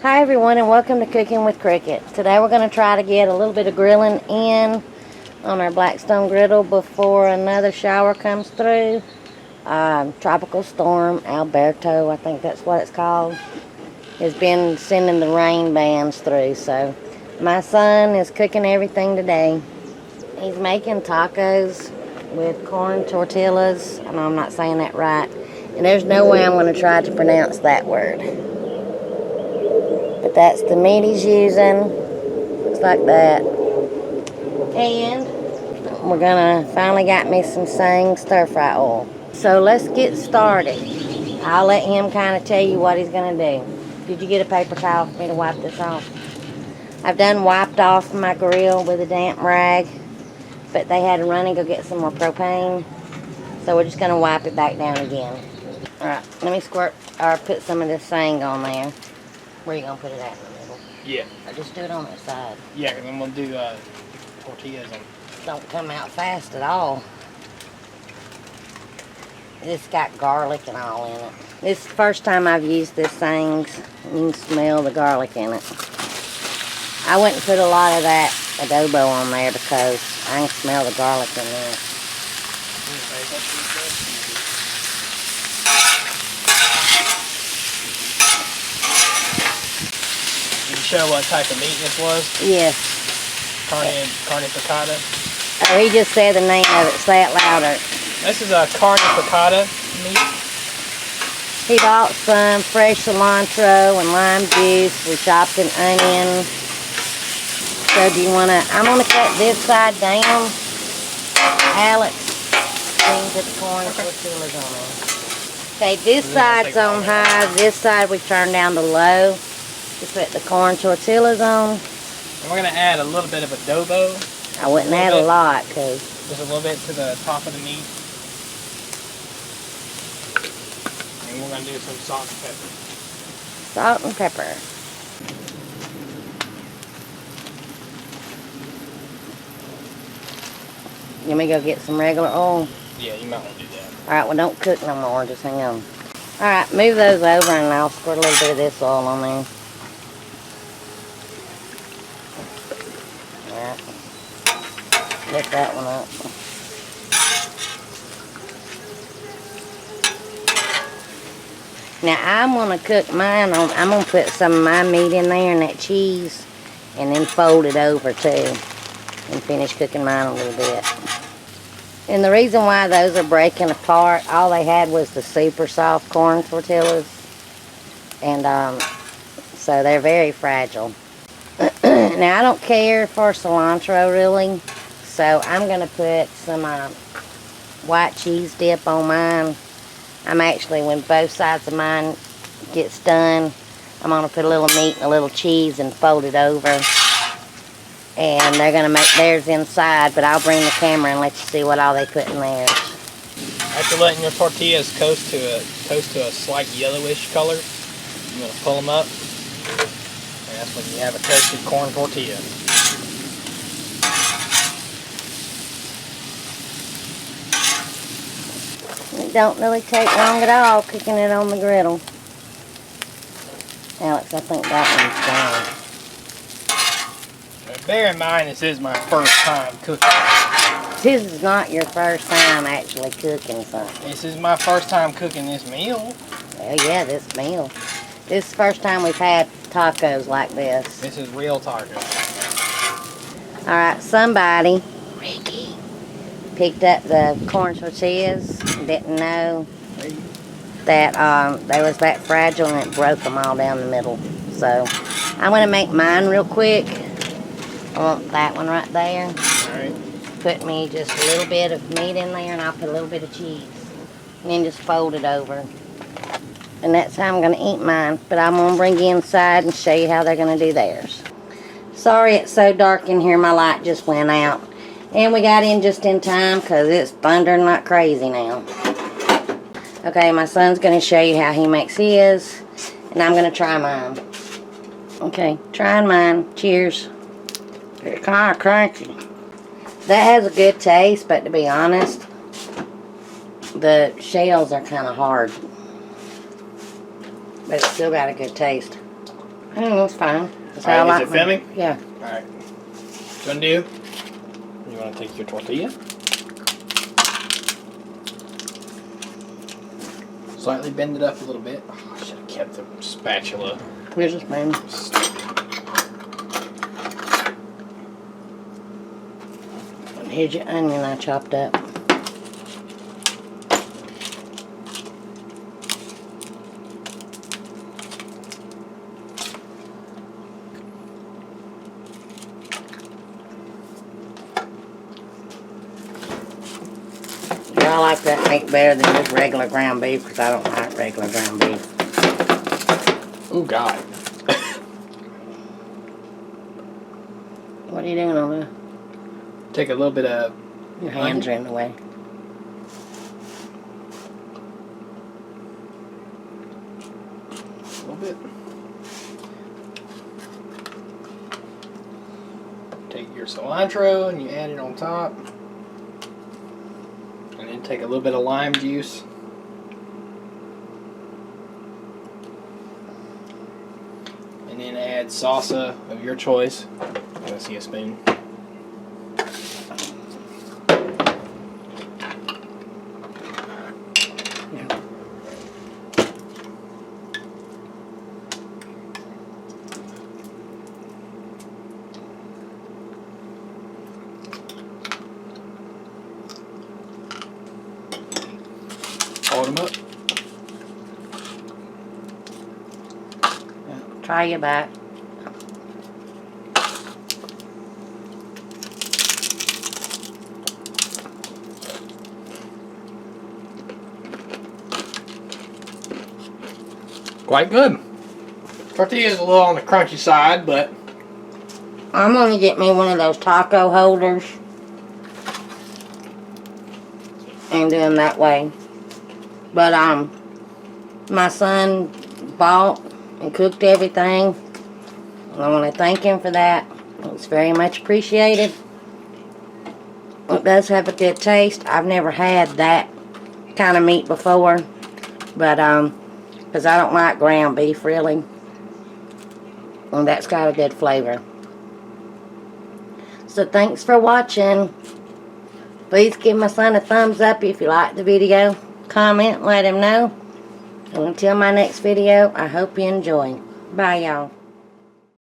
Hi everyone, and welcome to Cooking with Cricket. Today we're going to try to get a little bit of grilling in on our Blackstone Griddle before another shower comes through. Tropical storm Alberto, I think that's what it's called, has been sending the rain bands through. So my son is cooking everything today. He's making tacos with corn tortillas. I know I'm not saying that right, and there's no way I'm going to try to pronounce that word. But that's the meat he's using. Looks like that. And we're gonna finally got me some Sang stir fry oil. So let's get started. I'll let him kind of tell you what he's gonna do. Did you get a paper towel for me to wipe this off? I've done wiped off my grill with a damp rag, but they had to run and go get some more propane. So we're just gonna wipe it back down again. Alright, let me squirt or put some of this Sang on there. Where are you going to put it at, in the middle? Yeah. Or just do it on that side? Yeah, because I'm going to do tortillas on. Don't come out fast at all. It's got garlic and all in it. This is the first time I've used this Sangs. You can smell the garlic in it. I wouldn't put a lot of that adobo on there because I can smell the garlic in there. Show what type of meat this was? Yes. Carne Picada. Oh, he just said the name of it. Say it louder. This is a Carne Picada meat. He bought some fresh cilantro and lime juice. We chopped an onion. So do you want to... I'm going to cut this side down. Alex, clean the corn tortillas on there. Okay, this side's on high. This side we turn down to low. To put the corn tortillas on. And we're going to add a little bit of adobo. I wouldn't add a lot because... Just a little bit to the top of the meat. And we're going to do some salt and pepper. Salt and pepper. You want me to go get some regular oil? Yeah, you might want to do that. Alright, well don't cook no more, just hang on. Alright, move those over and I'll squirt a little bit of this oil on there. Lift that one up. Now I'm going to cook mine on, I'm going to put some of my meat in there and that cheese and then fold it over too and finish cooking mine a little bit. And the reason why those are breaking apart, all they had was the super soft corn tortillas, and so they're very fragile. Now I don't care for cilantro really. So I'm going to put some white cheese dip on mine. I'm actually, when both sides of mine gets done, I'm going to put a little meat and a little cheese and fold it over. And they're going to make theirs inside, but I'll bring the camera and let you see what all they put in theirs. After letting your tortillas toast to a slight yellowish color, you're going to pull them up. And that's when you have a toasted corn tortilla. It don't really take long at all cooking it on the griddle. Alex, I think that Now, bear in mind, this is my first time cooking. This is not your first time actually cooking something. This is my first time cooking this meal. Well, yeah, this meal. This is the first time we've had tacos like this. This is real tacos. Alright, somebody, Ricky, picked up the corn tortillas. Didn't know that they was that fragile and it broke them all down the middle. So I'm going to make mine real quick. I want that one right there. Alright. Put me just a little bit of meat in there and I'll put a little bit of cheese. And then just fold it over. And that's how I'm going to eat mine. But I'm going to bring you inside and show you how they're going to do theirs. Sorry it's so dark in here. My light just went out. And we got in just in time because it's thundering like crazy now. Okay, my son's going to show you how he makes his. And I'm going to try mine. Okay, trying mine. Cheers. It's kind of crunchy. That has a good taste, but to be honest, the shells are kind of hard. But it's still got a good taste. That's fine. That's how I Alright, like is it mine. filming? Yeah. Alright. What you're gonna do, you wanna take your tortilla, slightly bend it up a little bit. Oh, I should have kept the spatula. Here's a spoon. And here's your onion I chopped up. I like that meat better than just regular ground beef because I don't like regular ground beef. Oh God. What are you doing over there? Take a little bit of Your hands are in the way. a little bit. Take your cilantro and you add it on top. And then take a little bit of lime juice. And then add salsa of your choice. I see a spoon. Hold them up. Try your back. Quite good. Tortilla's a little on the crunchy side, but I'm gonna get me one of those taco holders and do them that way. But my son bought and cooked everything. And I want to thank him for that. It's very much appreciated. It does have a good taste. I've never had that kind of meat before, but because I don't like ground beef really, and that's got a good flavor. So thanks for watching. Please give my son a thumbs up if you liked the video. Comment, let him know. And until my next video, I hope you enjoy. Bye, y'all.